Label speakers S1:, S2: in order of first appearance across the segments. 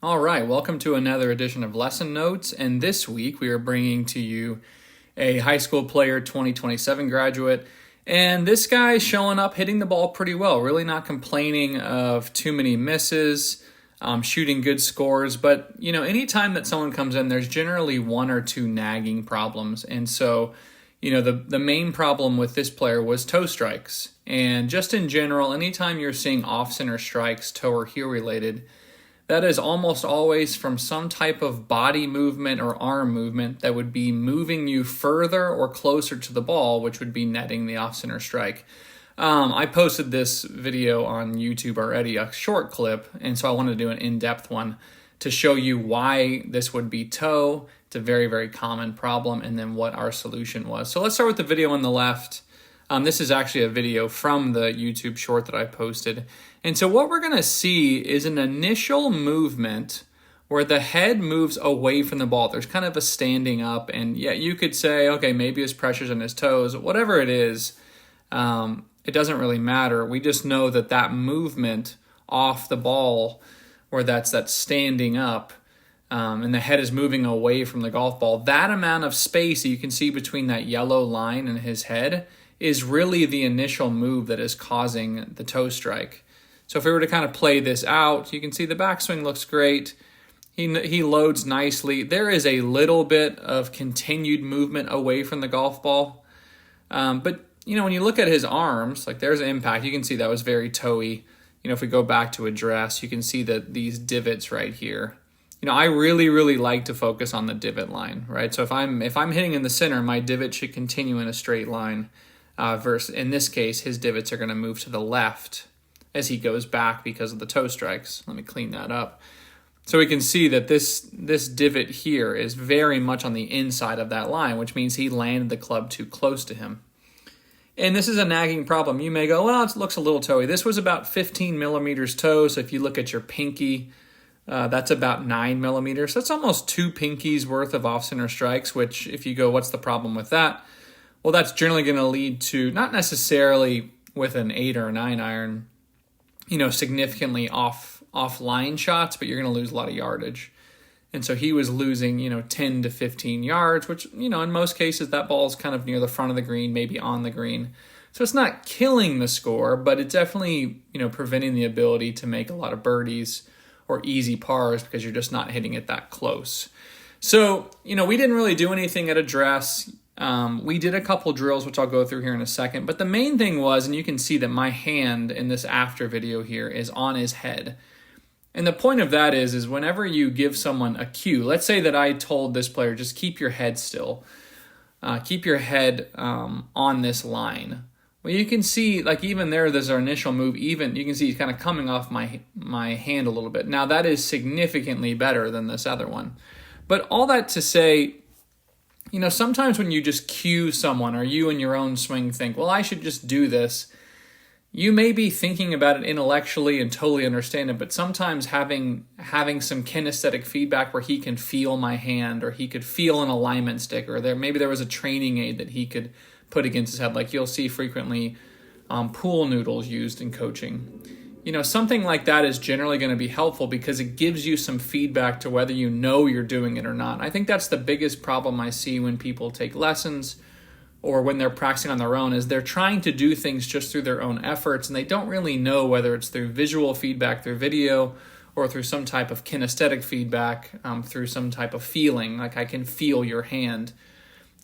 S1: All right, welcome to another edition of Lesson Notes, and this week we are bringing to you a high school player 2027 graduate, and this guy is showing up hitting the ball pretty well, really not complaining of too many misses, shooting good scores, but anytime that someone comes in, there's generally one or two nagging problems, and so the main problem with this player was toe strikes, and just in general, anytime you're seeing off-center strikes, toe or heel related, that is almost always from some type of body movement or arm movement that would be moving you further or closer to the ball, which would be netting the off-center strike. I posted this video on YouTube already, a short clip, and so I wanted to do an in-depth one to show you why this would be toe. It's a very, very common problem, and then what our solution was. So let's start with the video on the left. This is actually a video from the YouTube short that I posted. And so what we're going to see is an initial movement where the head moves away from the ball. There's kind of a standing up, and yeah, you could say, okay, maybe his pressure's in his toes. Whatever it is, it doesn't really matter. We just know that that movement off the ball, where that's that standing up, and the head is moving away from the golf ball, that amount of space that you can see between that yellow line and his head is really the initial move that is causing the toe strike. So if we were to kind of play this out, you can see the backswing looks great. He loads nicely. There is a little bit of continued movement away from the golf ball. But when you look at his arms, like there's impact. You can see that was very toe-y. If we go back to address, you can see that these divots right here. I really, really like to focus on the divot line, right? So if I'm hitting in the center, my divot should continue in a straight line. Versus in this case, his divots are going to move to the left as he goes back because of the toe strikes. Let me clean that up. So we can see that this divot here is very much on the inside of that line, which means he landed the club too close to him. And this is a nagging problem. You may go, well, it looks a little toe-y. This was about 15 millimeters toe, so if you look at your pinky, that's about 9 millimeters. So that's almost 2 pinkies worth of off-center strikes, which if you go, what's the problem with that? Well, that's generally going to lead to, not necessarily with an 8 or a 9 iron, significantly off-line shots, but you're going to lose a lot of yardage. And so he was losing, 10 to 15 yards, which, in most cases, that ball is kind of near the front of the green, maybe on the green. So it's not killing the score, but it's definitely, preventing the ability to make a lot of birdies or easy pars because you're just not hitting it that close. So, we didn't really do anything at address. We did a couple drills, which I'll go through here in a second. But the main thing was, and you can see that my hand in this after video here is on his head. And the point of that is whenever you give someone a cue, let's say that I told this player, just keep your head still. Keep your head on this line. Well, you can see, like even there's our initial move, even you can see he's kind of coming off my hand a little bit. Now that is significantly better than this other one. But all that to say, sometimes when you just cue someone or you in your own swing think, well, I should just do this, you may be thinking about it intellectually and totally understand it, but sometimes having some kinesthetic feedback where he can feel my hand or he could feel an alignment stick or maybe there was a training aid that he could put against his head, like you'll see frequently pool noodles used in coaching. Something like that is generally going to be helpful because it gives you some feedback to whether you're doing it or not. I think that's the biggest problem I see when people take lessons or when they're practicing on their own is they're trying to do things just through their own efforts and they don't really know whether it's through visual feedback, through video, or through some type of kinesthetic feedback, through some type of feeling, like I can feel your hand.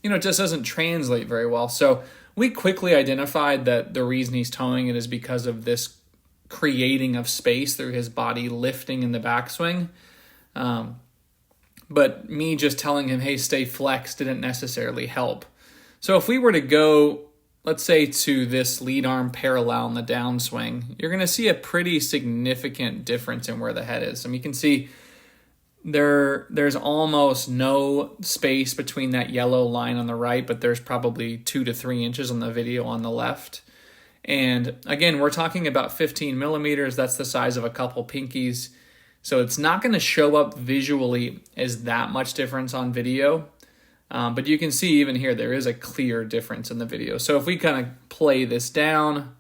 S1: It just doesn't translate very well. So we quickly identified that the reason he's towing it is because of this creating of space through his body lifting in the backswing. But me just telling him, hey, stay flexed didn't necessarily help. So if we were to go, let's say, to this lead arm parallel in the downswing, you're going to see a pretty significant difference in where the head is. You can see there's almost no space between that yellow line on the right, but there's probably 2 to 3 inches on the video on the left. And again, we're talking about 15 millimeters. That's the size of a couple pinkies. So it's not going to show up visually as that much difference on video. But you can see even here, there is a clear difference in the video. So if we kind of play this down,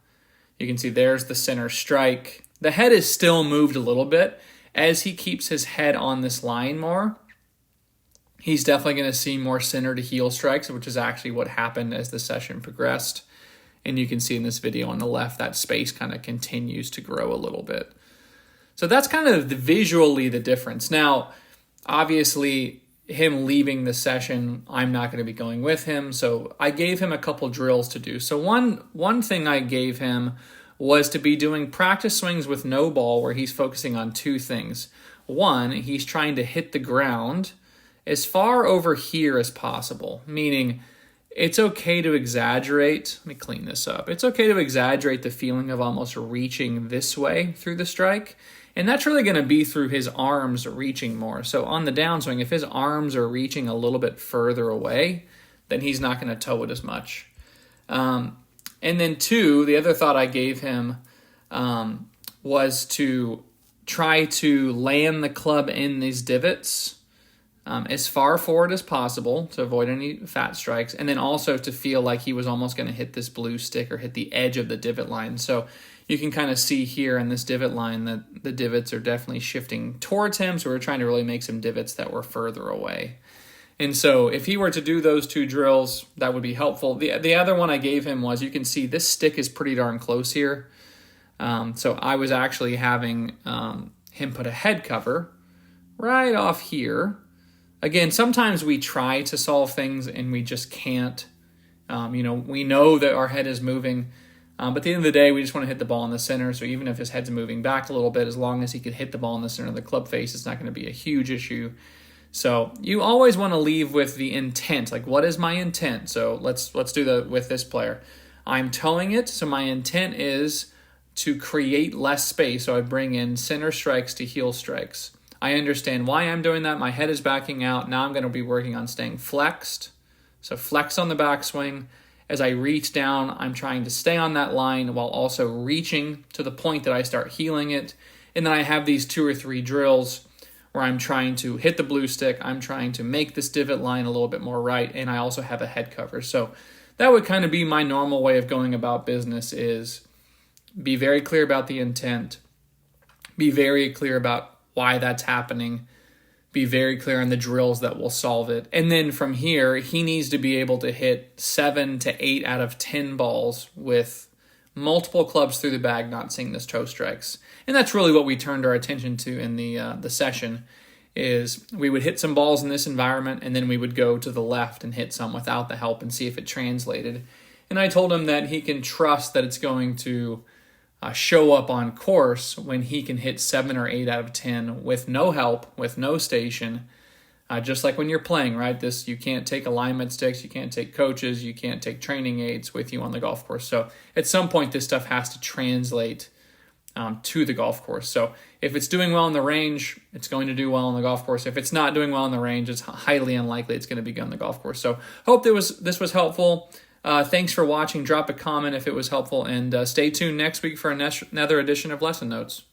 S1: you can see there's the center strike. The head is still moved a little bit. as he keeps his head on this line more, he's definitely going to see more center to heel strikes, which is actually what happened as the session progressed. And you can see in this video on the left, that space kind of continues to grow a little bit. So that's kind of visually the difference. Now, obviously, him leaving the session, I'm not going to be going with him. So I gave him a couple drills to do. So one thing I gave him was to be doing practice swings with no ball, where he's focusing on two things. One, he's trying to hit the ground as far over here as possible, meaning it's okay to exaggerate. Let me clean this up. It's okay to exaggerate the feeling of almost reaching this way through the strike. And that's really going to be through his arms reaching more. So on the downswing, if his arms are reaching a little bit further away, then he's not going to toe it as much. And then two, the other thought I gave him was to try to land the club in these divots as far forward as possible to avoid any fat strikes, and then also to feel like he was almost going to hit this blue stick or hit the edge of the divot line. So you can kind of see here in this divot line that the divots are definitely shifting towards him, so we're trying to really make some divots that were further away. And so if he were to do those two drills, that would be helpful. The other one I gave him was, you can see this stick is pretty darn close here. So I was actually having him put a head cover right off here. Again, sometimes we try to solve things and we just can't. We know that our head is moving, but at the end of the day, we just want to hit the ball in the center. So even if his head's moving back a little bit, as long as he could hit the ball in the center of the club face, it's not going to be a huge issue. So you always want to leave with the intent. Like, what is my intent? So let's do that with this player. I'm towing it, so my intent is to create less space. So I bring in center strikes to heel strikes. I understand why I'm doing that. My head is backing out. Now I'm going to be working on staying flexed. So flex on the backswing. As I reach down, I'm trying to stay on that line while also reaching to the point that I start heeling it. And then I have these 2 or 3 drills where I'm trying to hit the blue stick. I'm trying to make this divot line a little bit more right. And I also have a head cover. So that would kind of be my normal way of going about business, is be very clear about the intent. Be very clear about why that's happening. Be very clear on the drills that will solve it. And then from here, he needs to be able to hit 7 to 8 out of 10 balls with multiple clubs through the bag, not seeing this toe strikes. And that's really what we turned our attention to in the session, is we would hit some balls in this environment, and then we would go to the left and hit some without the help and see if it translated. And I told him that he can trust that it's going to show up on course when he can hit 7 or 8 out of 10 with no help, with no station. Just like when you're playing, right? You can't take alignment sticks, you can't take coaches, you can't take training aids with you on the golf course. So at some point, this stuff has to translate to the golf course. So if it's doing well in the range, it's going to do well on the golf course. If it's not doing well in the range, it's highly unlikely it's going to be good on the golf course. So hope this was helpful. Thanks for watching. Drop a comment if it was helpful, and stay tuned next week for another edition of Lesson Notes.